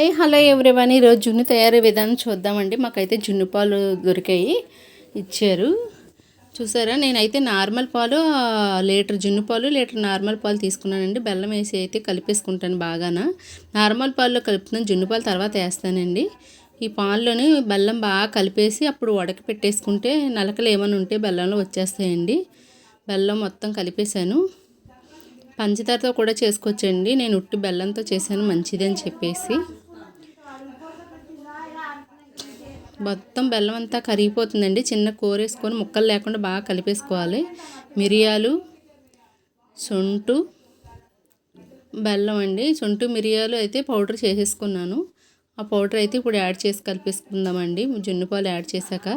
Hi hello everyone. ఈరోజు జున్ను తయారీ విధానం చూద్దామండి. మాకైతే జున్ను పాలు దొరికాయి, ఇచ్చారు. చూసారా, నేనైతే నార్మల్ పాలు లీటర్ జున్ను పాలు, లీటర్ నార్మల్ పాలు తీసుకున్నానండి. బెల్లం వేసి అయితే కలిపేసుకుంటాను బాగాన. నార్మల్ పాల్లో కలుపుతున్నాను, జున్ను పాలు తర్వాత వేస్తానండి. ఈ పాల్లోని బెల్లం బాగా కలిపేసి అప్పుడు ఉడక పెట్టేసుకుంటే నలకలు ఏమైనా ఉంటే బెల్లంలో వచ్చేస్తాయండి. బెల్లం మొత్తం కలిపేశాను. పంచదారతో కూడా చేసుకోవచ్చండి, నేను ఉట్టి బెల్లంతో చేశాను మంచిది అని చెప్పేసి. మొత్తం బెల్లం అంతా కరిగిపోతుందండి. చిన్న కూర వేసుకొని ముక్కలు లేకుండా బాగా కలిపేసుకోవాలి. మిరియాలు, సొంటు, బెల్లం అండి. సొంటు మిరియాలు అయితే పౌడర్ చేసేసుకున్నాను. ఆ పౌడర్ అయితే ఇప్పుడు యాడ్ చేసి కలిపేసుకుందామండి. జున్ను పాలు యాడ్ చేశాక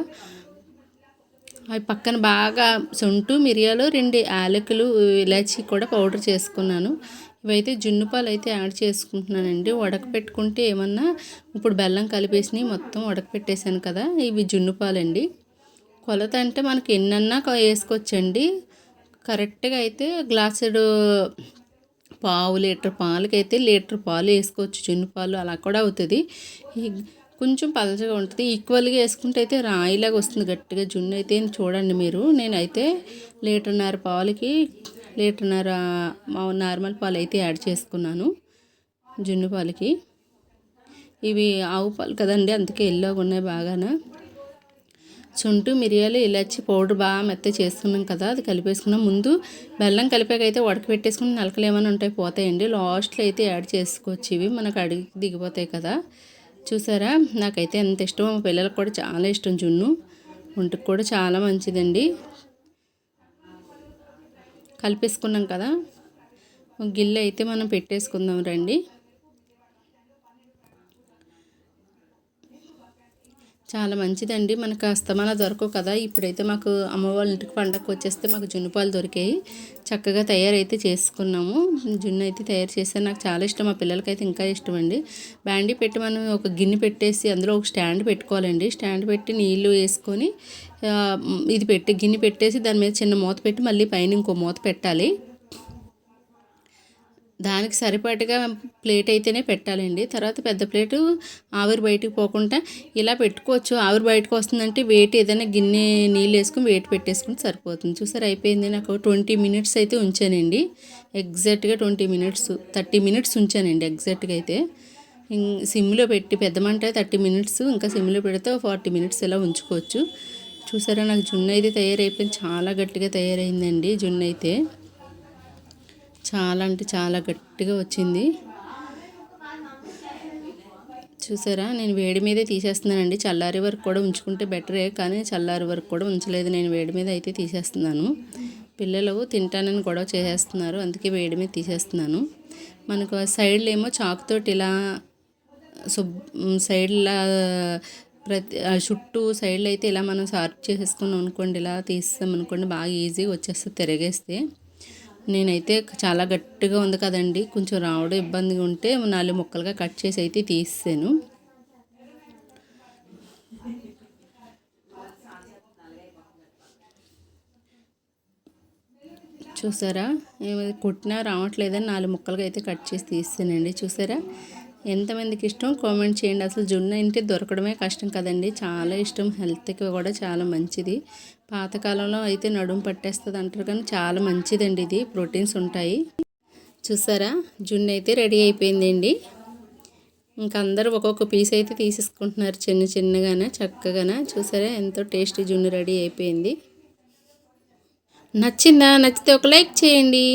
అవి పక్కన బాగా సొంటు మిరియాలు, 2 యాలకులు, ఇలాచి కూడా పౌడర్ చేసుకున్నాను. ఇవైతే జున్ను పాలు అయితే యాడ్ చేసుకుంటున్నానండి. ఉడకపెట్టుకుంటే ఏమన్నా ఇప్పుడు బెల్లం కలిపేసి మొత్తం ఉడకపెట్టేసాను కదా, ఇవి జున్ను పాలండి. కొలత అంటే మనకి ఎన్నన్నా వేసుకోవచ్చండి. కరెక్ట్గా అయితే గ్లాసుడు పావు లీటర్ పాలకైతే లీటర్ పాలు వేసుకోవచ్చు. జున్ను పాలు అలా కూడా అవుతుంది. కొంచెం పలచగా ఉంటుంది. ఈక్వల్గా వేసుకుంటే అయితే రాయిలాగా వస్తుంది గట్టిగా జున్ను అయితే. చూడండి మీరు, నేనైతే లీటర్న్నర పాలకి లీటర్న్నర నార్మల్ పాలు అయితే యాడ్ చేసుకున్నాను జున్ను పాలకి. ఇవి ఆవు పాలు కదండి, అందుకే ఎల్లోగా ఉన్నాయి బాగాన. చుంటు మిరియాలు, ఇలాచి పౌడర్ బాగా మెత్త చేసుకున్నాం కదా, అది కలిపేసుకున్నాం. ముందు బెల్లం కలిపాకైతే ఉడకపెట్టేసుకుని నలకలు ఏమైనా ఉంటాయి పోతాయండి. లాస్ట్లో అయితే యాడ్ చేసుకోవచ్చు, ఇవి మనకు అడిగి దిగిపోతాయి కదా. చూసారా, నాకైతే ఎంత ఇష్టం, మా పిల్లలకు కూడా చాలా ఇష్టం. జున్ను ఒంటికి కూడా చాలా మంచిదండి. కలిపేసుకున్నాం కదా, గిన్నె అయితే మనం పెట్టేసుకుందాం రండి. చాలా మంచిదండి, మనకు అస్తమాన దొరకవు కదా. ఇప్పుడైతే మాకు అమ్మ వాళ్ళ ఇంటికి పండగకు వచ్చేస్తే మాకు జున్ను పాలు దొరికాయి. చక్కగా తయారైతే చేసుకున్నాము. జున్ను అయితే తయారు చేశాను, నాకు చాలా ఇష్టం, మా పిల్లలకైతే ఇంకా ఇష్టం అండి. బ్యాండీ పెట్టి మనం ఒక గిన్నె పెట్టేసి అందులో ఒక స్టాండ్ పెట్టుకోవాలండి. స్టాండ్ పెట్టి నీళ్ళు వేసుకొని ఇది పెట్టి గిన్నె పెట్టేసి దాని మీద చిన్న మూత పెట్టి మళ్ళీ పైన ఇంకో మూత పెట్టాలి. దానికి సరిపడగా ప్లేట్ అయితేనే పెట్టాలండి. తర్వాత పెద్ద ప్లేటు ఆవిరి బయటకు పోకుండా ఇలా పెట్టుకోవచ్చు. ఆవిరి బయటకు వస్తుందంటే వెయిట్ ఏదైనా గిన్నె నీళ్ళు వేసుకుని వెయిట్ పెట్టేసుకుని సరిపోతుంది. చూసారు, అయిపోయింది. నాకు 20 మినిట్స్ అయితే ఉంచానండి. ఎగ్జాక్ట్గా 20 మినిట్స్ 30 మినిట్స్ ఉంచానండి ఎగ్జాక్ట్గా అయితే. సిమ్లో పెట్టి పెద్ద మంట 30 మినిట్స్, ఇంకా సిమ్లో పెడితే 40 మినిట్స్ ఇలా ఉంచుకోవచ్చు. చూసారా, నాకు జున్ను అయితే తయారైపోయింది. చాలా గట్టిగా తయారైందండి జున్ను అయితే. చాలా అంటే చాలా గట్టిగా వచ్చింది. చూసారా, నేను వేడి మీదే తీసేస్తున్నానండి. చల్లారి వరకు కూడా ఉంచుకుంటే బెటరే, కానీ చల్లారి వరకు కూడా ఉంచలేదు. నేను వేడి మీద అయితే తీసేస్తున్నాను. పిల్లలు తింటానని గొడవ చేసేస్తున్నారు, అందుకే వేడి మీద తీసేస్తున్నాను. మనకు సైడ్లు ఏమో చాకుతోటి ఇలా సైడ్లా ప్రతి చుట్టూ సైడ్లు అయితే ఇలా మనం షార్ప్ చేసేసుకున్నాం అనుకోండి, ఇలా తీస్తాం అనుకోండి, బాగా ఈజీగా వచ్చేస్తుంది తిరగేస్తే. నేనైతే చాలా గట్టిగా ఉంది కదండి, కొంచెం రావడం ఇబ్బందిగా ఉంటే 4 ముక్కలుగా కట్ చేసి అయితే తీసాను. చూసారా, కొట్టినా రావట్లేదని 4 ముక్కలుగా అయితే కట్ చేసి తీసానండి. చూసారా, ఎంతమందికి ఇష్టం కామెంట్ చేయండి. అసలు జున్ను అంటే దొరకడమే కష్టం కదండి, చాలా ఇష్టం, హెల్త్కి కూడా చాలా మంచిది. పాతకాలంలో అయితే నడుము పట్టేస్తుంది అంటారు, కానీ చాలా మంచిదండి ఇది, ప్రోటీన్స్ ఉంటాయి. చూసారా, జున్ను అయితే రెడీ అయిపోయిందండి. ఇంకా అందరూ ఒక్కొక్క పీస్ అయితే తీసేసుకుంటున్నారు చిన్న చిన్నగానే చక్కగానే. చూసారా, ఎంతో టేస్టీ జున్ను రెడీ అయిపోయింది. నచ్చిందా? నచ్చితే ఒక లైక్ చేయండి.